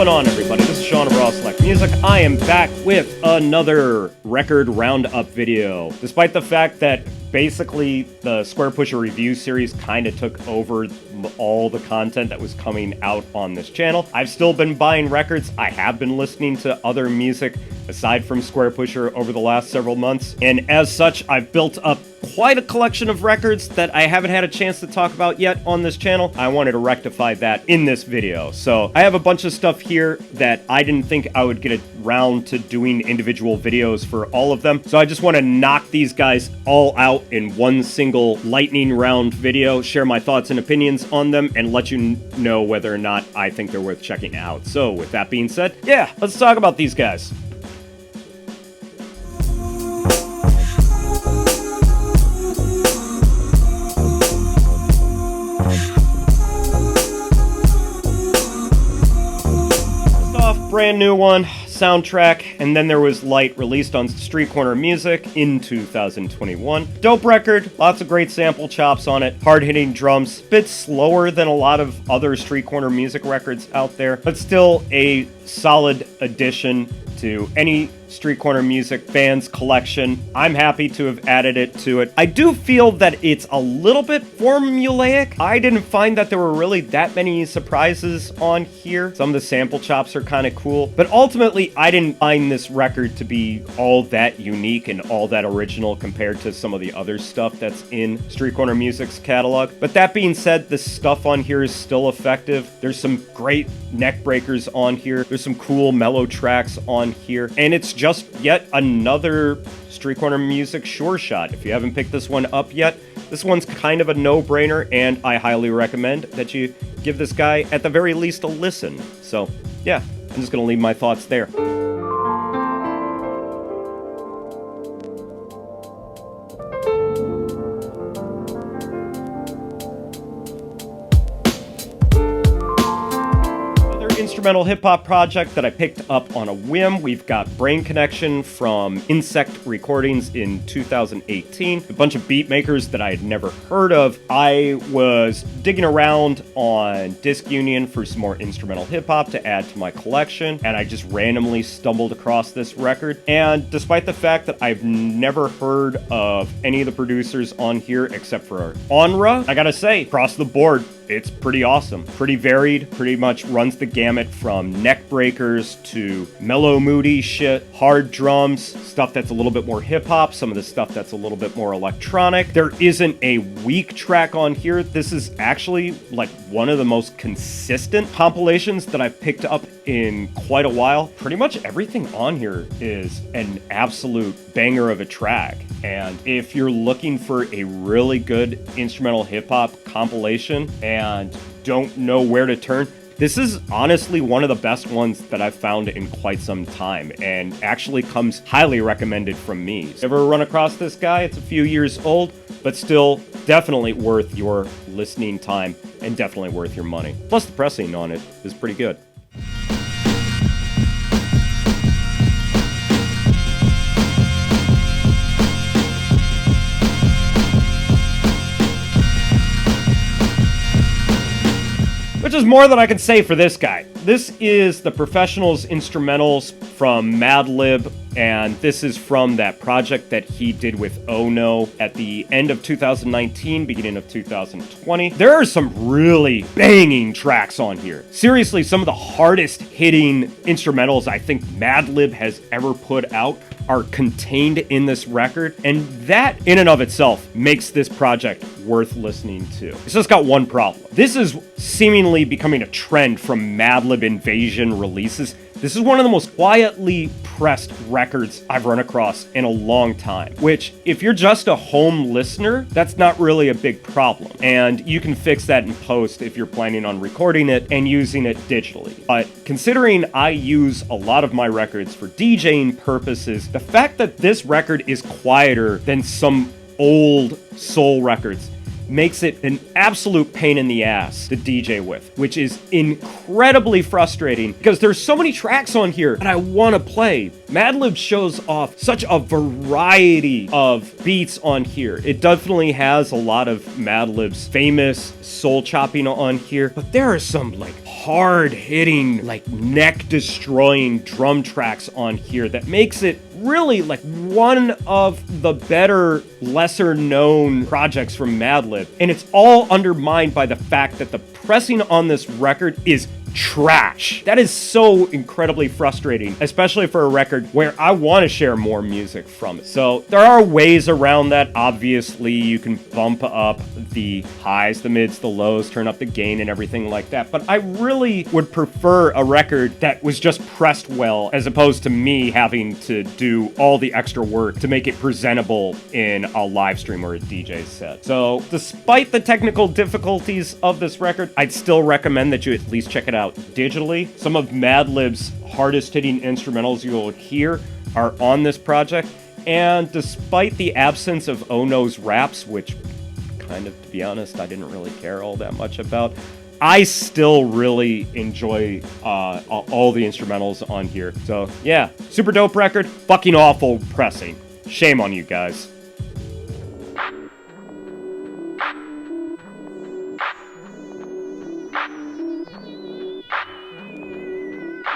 going on, everybody? This is Sean of Raw Select Music. I am back with another record roundup video. Despite the fact that basically the Square Pusher review series kind of took over all the content that was coming out on this channel, I've still been buying records. I have been listening to other music aside from Square Pusher over the last several months, and as such, I've built up quite a collection of records that I haven't had a chance to talk about yet on this channel. I wanted to rectify that in this video. So I have a bunch of stuff here that I didn't think I would get around to doing individual videos for all of them. So I just want to knock these guys all out in one single lightning round video, share my thoughts and opinions on them, and let you know whether or not I think they're worth checking out. So with that being said, yeah, let's talk about these guys. Brand new one, soundtrack, and then there was Light, released on Street Corner Music in 2021. Dope record, lots of great sample chops on it, hard-hitting drums, bit slower than a lot of other Street Corner Music records out there, but still a solid addition to any Street Corner Music fans collection. I'm happy to have added it to it. I do feel that it's a little bit formulaic. I didn't find that there were really that many surprises on here. Some of the sample chops are kind of cool, but ultimately I didn't find this record to be all that unique and all that original compared to some of the other stuff that's in Street Corner Music's catalog. But that being said, the stuff on here is still effective. There's some great neck breakers on here. There's some cool mellow tracks on here, and it's just yet another Street Corner Music sure shot. If you haven't picked this one up yet, this one's kind of a no-brainer, and I highly recommend that you give this guy at the very least a listen. So yeah, I'm just gonna leave my thoughts there. Instrumental hip-hop project that I picked up on a whim. We've got Brain Connection from Insect Recordings in 2018. A bunch of beat makers that I had never heard of. I was digging around on Disc Union for some more instrumental hip-hop to add to my collection, and I just randomly stumbled across this record. And despite the fact that I've never heard of any of the producers on here except for Onra, I gotta say, across the board, it's pretty awesome, pretty varied, pretty much runs the gamut from neck breakers to mellow, moody shit, hard drums, stuff that's a little bit more hip-hop, some of the stuff that's a little bit more electronic. There isn't a weak track on here. This is actually like one of the most consistent compilations that I've picked up in quite a while. Pretty much everything on here is an absolute banger of a track. And if you're looking for a really good instrumental hip-hop compilation and don't know where to turn, this is honestly one of the best ones that I've found in quite some time, and actually comes highly recommended from me. Ever run across this guy? It's a few years old, but still definitely worth your listening time and definitely worth your money. Plus the pressing on it is pretty good. Which is more than I can say for this guy. This is the Professionals Instrumentals from Madlib, and this is from that project that he did with Oh No at the end of 2019, beginning of 2020. There are some really banging tracks on here. Seriously, some of the hardest hitting instrumentals I think Madlib has ever put out are contained in this record, and that in and of itself makes this project worth listening to. It's just got one problem. This is seemingly becoming a trend from Madlib Invasion releases. This is one of the most quietly pressed records I've run across in a long time, which, if you're just a home listener, that's not really a big problem. And you can fix that in post if you're planning on recording it and using it digitally. But considering I use a lot of my records for DJing purposes, the fact that this record is quieter than some old soul records makes it an absolute pain in the ass to DJ with, which is incredibly frustrating because there's so many tracks on here that I want to play. Madlib shows off such a variety of beats on here. It definitely has a lot of Madlib's famous soul chopping on here, but there are some like hard-hitting, like neck-destroying drum tracks on here that makes it really like one of the better, lesser-known projects from Madlib. And it's all undermined by the fact that the pressing on this record is trash. That is so incredibly frustrating, especially for a record where I want to share more music from it. So there are ways around that. Obviously, you can bump up the highs, the mids, the lows, turn up the gain and everything like that. But I really would prefer a record that was just pressed well, as opposed to me having to do all the extra work to make it presentable in a live stream or a DJ set. So despite the technical difficulties of this record, I'd still recommend that you at least check it out digitally. Some of Madlib's hardest hitting instrumentals you'll hear are on this project, and despite the absence of Ono's raps, which kind of, to be honest, I didn't really care all that much about, I still really enjoy all the instrumentals on here. So yeah, super dope record, fucking awful pressing. Shame on you guys.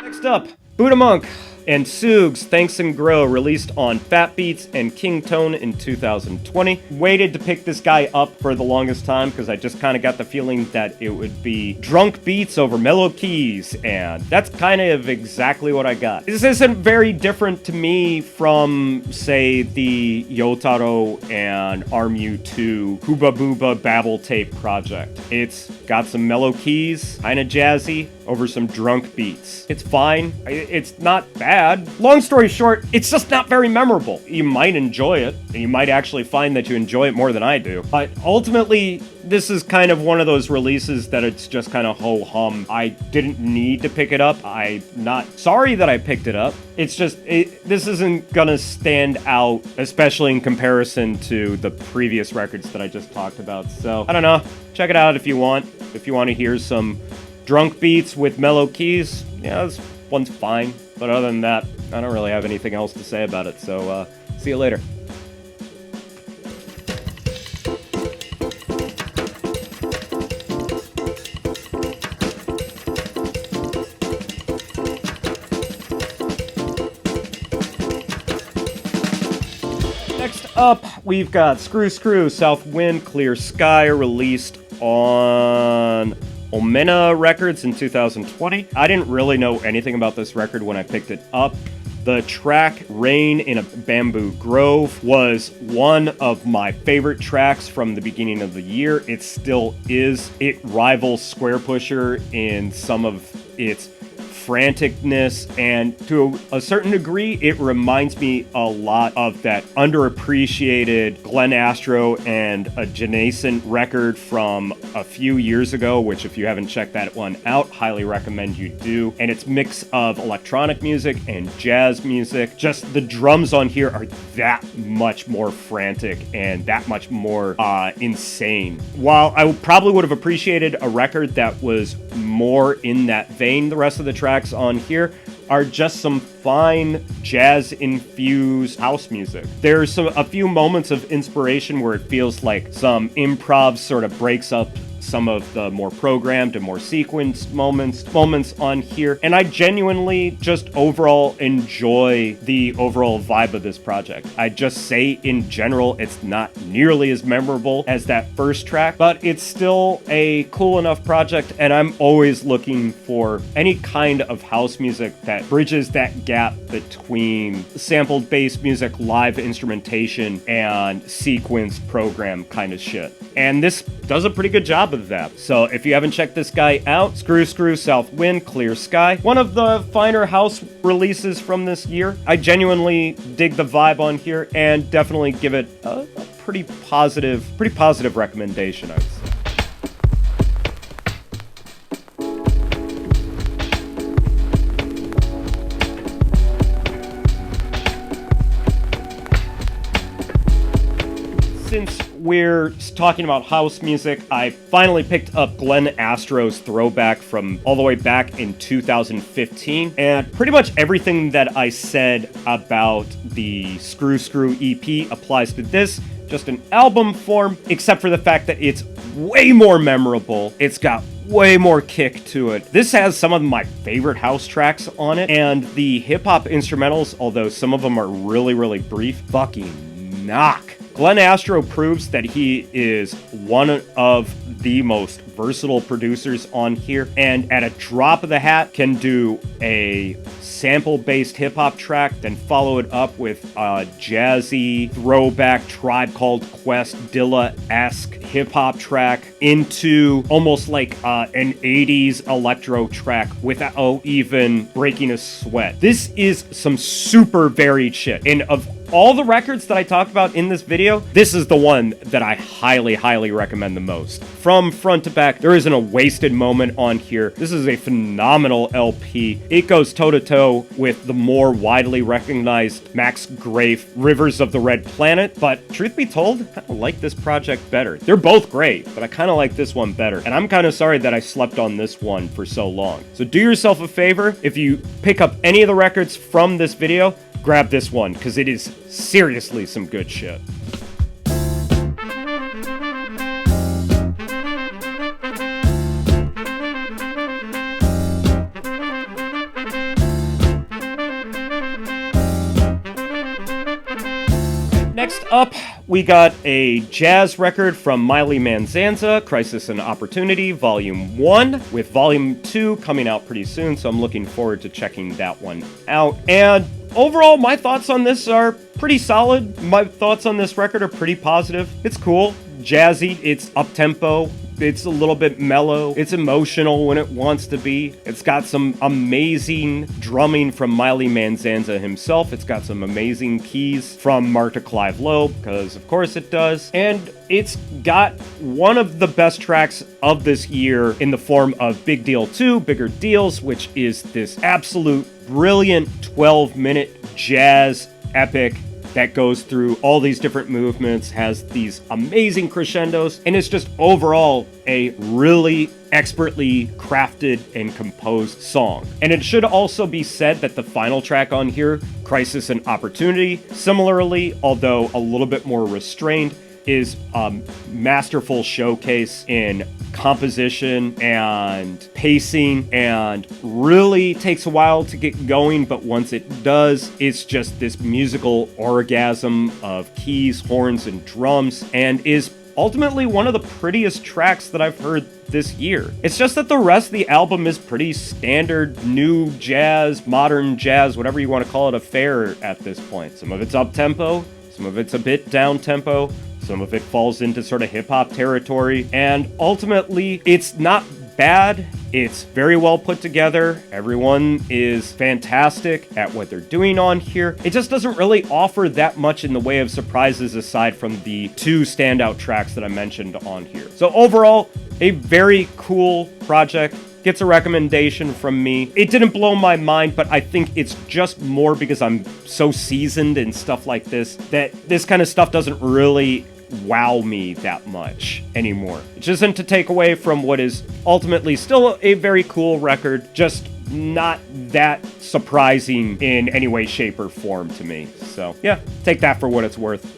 Next up, Budamunk and Sugs Thanks and Grow, released on Fat Beats and King Tone in 2020. Waited to pick this guy up for the longest time because I just kind of got the feeling that it would be drunk beats over mellow keys, and that's kind of exactly what I got. This isn't very different to me from, say, the Yotaro and Armu2 Hooba Booba Babble Tape project. It's got some mellow keys, kind of jazzy, over some drunk beats. It's fine. It's not bad. Long story short, it's just not very memorable. You might enjoy it, and you might actually find that you enjoy it more than I do. But ultimately, this is kind of one of those releases that it's just kind of ho-hum. I didn't need to pick it up. I'm not sorry that I picked it up. It's just, this isn't gonna stand out, especially in comparison to the previous records that I just talked about. So, I don't know. Check it out if you want. If you want to hear some drunk beats with mellow keys, yeah, this one's fine. But other than that, I don't really have anything else to say about it. So, see you later. Next up, we've got Screw Screw, South Wind, Clear Sky, released on Omena Records in 2020. I didn't really know anything about this record when I picked it up. The track Rain in a Bamboo Grove was one of my favorite tracks from the beginning of the year. It still is. It rivals Square Pusher in some of its franticness, and to a certain degree, it reminds me a lot of that underappreciated Glen Astro and a Janacent record from a few years ago, which if you haven't checked that one out, highly recommend you do. And it's mix of electronic music and jazz music. Just the drums on here are that much more frantic and that much more insane. While I probably would have appreciated a record that was more in that vein, the rest of the tracks on here are just some fine jazz-infused house music. There's a few moments of inspiration where it feels like some improv sort of breaks up some of the more programmed and more sequenced moments on here. And I genuinely just overall enjoy the overall vibe of this project. I just say in general, it's not nearly as memorable as that first track, but it's still a cool enough project, and I'm always looking for any kind of house music that bridges that gap between sampled bass music, live instrumentation, and sequence program kind of shit. And this does a pretty good job of that. So if you haven't checked this guy out, Screw Screw, South Wind, Clear Sky, one of the finer house releases from this year. I genuinely dig the vibe on here and definitely give it a pretty positive recommendation, I would say. Since we're talking about house music, I finally picked up Glen Astro's Throwback from all the way back in 2015, and pretty much everything that I said about the Screw Screw EP applies to this, just an album form, except for the fact that it's way more memorable. It's got way more kick to it. This has some of my favorite house tracks on it, and the hip-hop instrumentals, although some of them are really, really brief, fucking knock. Glen Astro proves that he is one of the most versatile producers on here, and at a drop of the hat can do a sample-based hip-hop track, then follow it up with a jazzy throwback Tribe Called Quest Dilla-esque hip-hop track into almost like an 80s electro track without even breaking a sweat. This is some super varied shit, and of all the records that I talked about in this video, this is the one that I highly, highly recommend the most. From front to back, there isn't a wasted moment on here. This is a phenomenal LP. It goes toe-to-toe with the more widely recognized Max Grafe Rivers of the Red Planet, but truth be told, I kind of like this project better. They're both great, but I kind of like this one better, and I'm kind of sorry that I slept on this one for so long. So do yourself a favor, if you pick up any of the records from this video, grab this one, because it is seriously some good shit. Next up, we got a jazz record from MyeleManzanza, Crisis and Opportunity, Volume 1, with Volume 2 coming out pretty soon, so I'm looking forward to checking that one out. And overall, my thoughts on this are pretty solid. My thoughts on this record are pretty positive. It's cool, jazzy, it's up-tempo, it's a little bit mellow, it's emotional when it wants to be. It's got some amazing drumming from MyeleManzanza himself. It's got some amazing keys from Marta Clive Lowe, because of course it does. And it's got one of the best tracks of this year in the form of Big Deal 2, Bigger Deals, which is this absolute brilliant 12-minute jazz epic that goes through all these different movements, has these amazing crescendos, and it's just overall a really expertly crafted and composed song. And it should also be said that the final track on here, Crisis and Opportunity, similarly, although a little bit more restrained, is a masterful showcase in composition and pacing, and really takes a while to get going, but once it does, it's just this musical orgasm of keys, horns, and drums, and is ultimately one of the prettiest tracks that I've heard this year. It's just that the rest of the album is pretty standard new jazz, modern jazz, whatever you want to call it, affair at this point. Some of it's up-tempo, some of it's a bit down-tempo, some of it falls into sort of hip-hop territory, and ultimately, it's not bad. It's very well put together. Everyone is fantastic at what they're doing on here. It just doesn't really offer that much in the way of surprises aside from the two standout tracks that I mentioned on here. So overall, a very cool project. Gets a recommendation from me. It didn't blow my mind, but I think it's just more because I'm so seasoned in stuff like this that this kind of stuff doesn't really wow me that much anymore. Which isn't to take away from what is ultimately still a very cool record, just not that surprising in any way, shape, or form to me. So yeah, take that for what it's worth.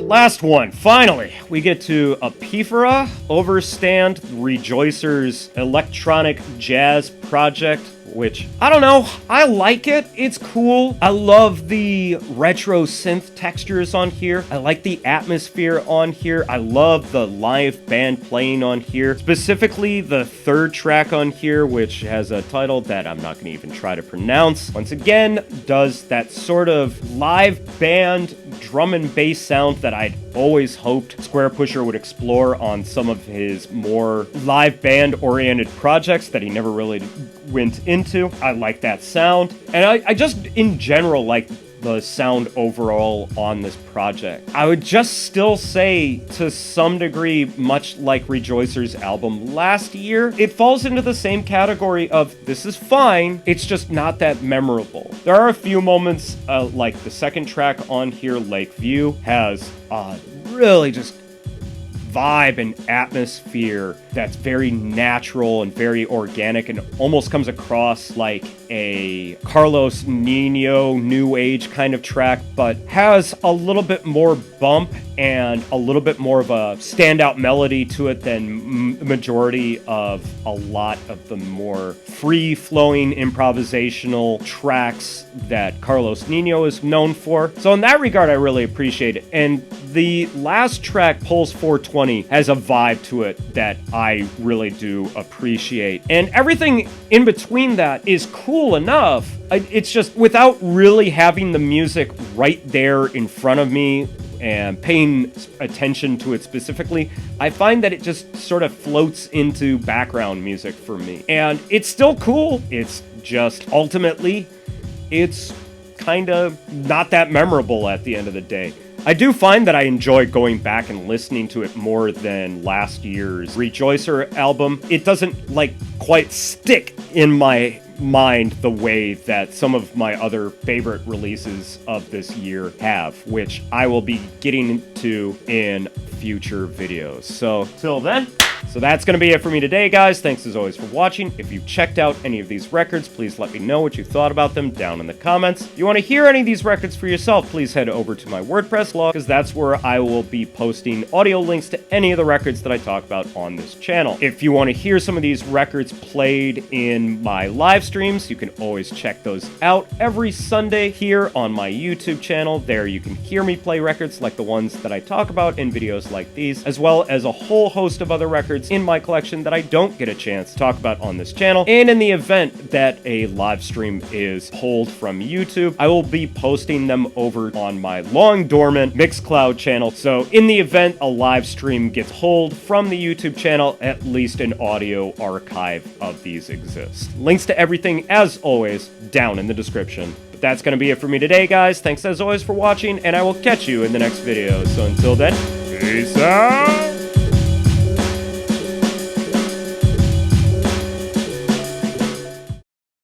Last one, finally, we get to Epiphora, Overstand, Rejoicer's electronic jazz project, which, I don't know, I like it. It's cool. I love the retro synth textures on here. I like the atmosphere on here. I love the live band playing on here. Specifically, the third track on here, which has a title that I'm not going to even try to pronounce. Once again, does that sort of live band drum and bass sound that I'd always hoped Squarepusher would explore on some of his more live band-oriented projects that he never really went into. I like that sound. And I just, in general, like the sound overall on this project. I would just still say, to some degree, much like Rejoicer's album last year, it falls into the same category of, this is fine, it's just not that memorable. There are a few moments, like the second track on here, Lakeview, has really just vibe and atmosphere that's very natural and very organic and almost comes across like a Carlos Nino new age kind of track, but has a little bit more bump and a little bit more of a standout melody to it than the majority of a lot of the more free-flowing improvisational tracks that Carlos Nino is known for. So in that regard, I really appreciate it. And the last track, Pulse 420, has a vibe to it that I really do appreciate. And everything in between that is cool enough. It's just, without really having the music right there in front of me and paying attention to it specifically, I find that it just sort of floats into background music for me. And it's still cool. It's just, ultimately, it's kind of not that memorable at the end of the day. I do find that I enjoy going back and listening to it more than last year's Rejoicer album. It doesn't, like, quite stick in my mind the way that some of my other favorite releases of this year have, which I will be getting to in future videos. So, till then, so that's going to be it for me today, guys. Thanks as always for watching. If you've checked out any of these records, please let me know what you thought about them down in the comments. If you want to hear any of these records for yourself, please head over to my WordPress blog, because that's where I will be posting audio links to any of the records that I talk about on this channel. If you want to hear some of these records played in my live streams, you can always check those out every Sunday here on my YouTube channel. There you can hear me play records like the ones that I talk about in videos like these, as well as a whole host of other records in my collection that I don't get a chance to talk about on this channel. And in the event that a live stream is pulled from YouTube, I will be posting them over on my long dormant Mixcloud channel. So in the event a live stream gets pulled from the YouTube channel, at least an audio archive of these exists. Links to everything, as always, down in the description. But that's going to be it for me today, guys. Thanks as always for watching, and I will catch you in the next video. So until then, peace out!